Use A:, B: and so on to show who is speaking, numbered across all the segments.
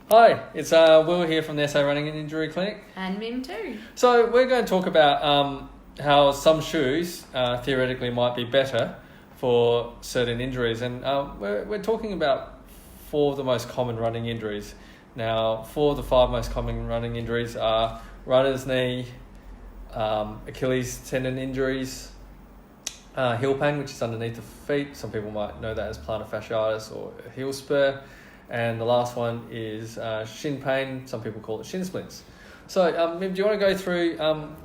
A: Hi, it's Will here from the SA Running and Injury Clinic.
B: And Mim too.
A: So we're going to talk about how some shoes theoretically might be better for certain injuries, and we're talking about 4 of the most common running injuries. Now, 4 of the 5 most common running injuries are runner's knee, Achilles tendon injuries, heel pain, which is underneath the feet. Some people might know that as plantar fasciitis or a heel spur. And the last one is shin pain. Some people call it shin splints. So, Mim, do you want to go through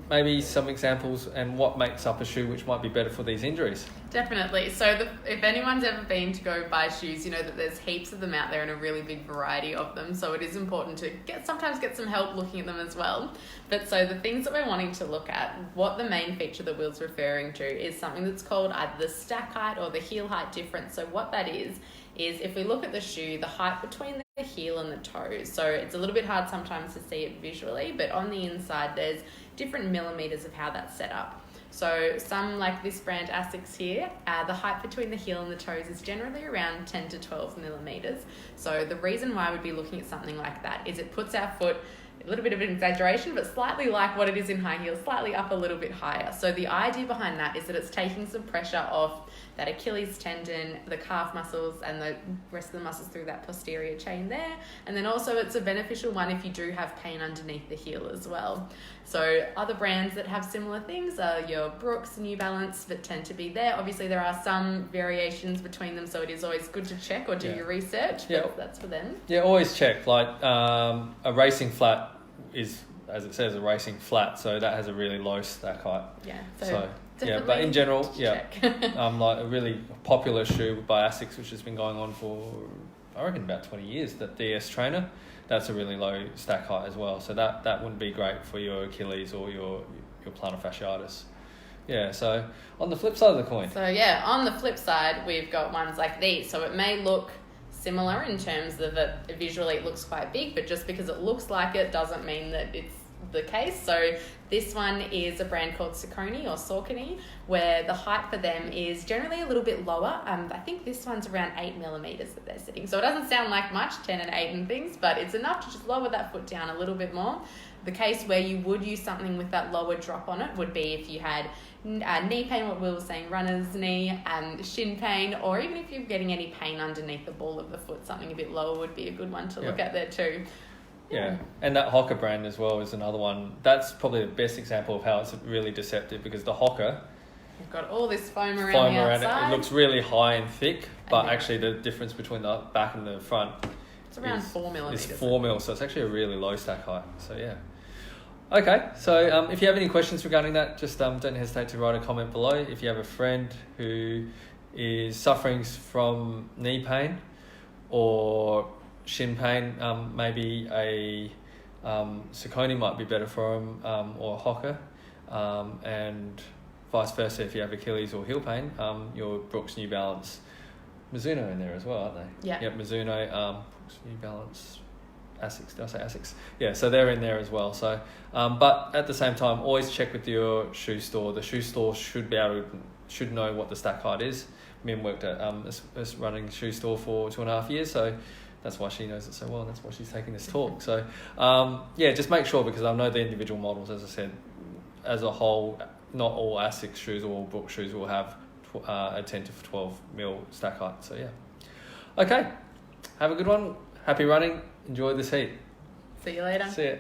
A: maybe some examples and what makes up a shoe which might be better for these injuries?
B: Definitely. So if anyone's ever been to go buy shoes, you know that there's heaps of them out there and a really big variety of them. So it is important to sometimes get some help looking at them as well. But so the things that we're wanting to look at, what the main feature that Will's referring to is something that's called either the stack height or the heel height difference. So what that is if we look at the shoe, the height between the heel and the toes. So it's a little bit hard sometimes to see it visually, but on the inside there's different millimeters of how that's set up. So some, like this brand Asics here, the height between the heel and the toes is generally around 10 to 12 millimeters. So the reason why we'd be looking at something like that is it puts our foot, a little bit of an exaggeration, but slightly like what it is in high heels, slightly up a little bit higher. So the idea behind that is that it's taking some pressure off that Achilles tendon, the calf muscles, and the rest of the muscles through that posterior chain there. And then also it's a beneficial one if you do have pain underneath the heel as well. So other brands that have similar things are your Brooks, New Balance, that tend to be there. Obviously there are some variations between them, so it is always good to check or do your research, but that's for them.
A: Yeah, always check. Like a racing flat is, as it says, a racing flat, so that has a really low stack height.
B: Yeah,
A: so yeah, but in general, like a really popular shoe by Asics, which has been going on for, I reckon, about 20 years, that DS Trainer, that's a really low stack height as well. So that wouldn't be great for your Achilles or your plantar fasciitis. Yeah, so on the flip side of the coin.
B: So yeah, on the flip side, we've got ones like these. So it may look similar in terms of it visually it looks quite big, but just because it looks like it doesn't mean that it's the case. So this one is a brand called Saucony or Saucony, where the height for them is generally a little bit lower. I think this one's around 8 millimeters that they're sitting. So it doesn't sound like much, 10 and 8 and things, but it's enough to just lower that foot down a little bit more. The case where you would use something with that lower drop on it would be if you had knee pain, what Will was saying, runner's knee, shin pain, or even if you're getting any pain underneath the ball of the foot, something a bit lower would be a good one to look at there too.
A: Yeah, and that Hoka brand as well is another one. That's probably the best example of how it's really deceptive, because the Hoka,
B: you've got all this foam around the outside.
A: It looks really high and thick, but actually the difference between the back and the front,
B: it's around 4 millimeters.
A: It's 4 mil, so it's actually a really low stack height. So yeah. Okay, so if you have any questions regarding that, just don't hesitate to write a comment below. If you have a friend who is suffering from knee pain or shin pain, maybe a Saucony might be better for them, or Hoka, and vice versa. If you have Achilles or heel pain, your Brooks, New Balance, Mizuno in there as well, aren't they?
B: Yeah.
A: Yep, Mizuno, Brooks, New Balance, Asics. Did I say Asics? Yeah, so they're in there as well. So, but at the same time, always check with your shoe store. The shoe store should know what the stack height is. Mim worked at a running shoe store for 2.5 years, so that's why she knows it so well, and that's why she's taking this talk. So, just make sure, because I know the individual models, as I said, as a whole, not all Asics shoes or all Brooks shoes will have a 10 to 12 mil stack height. So, yeah. Okay, have a good one. Happy running. Enjoy this heat.
B: See you later.
A: See ya.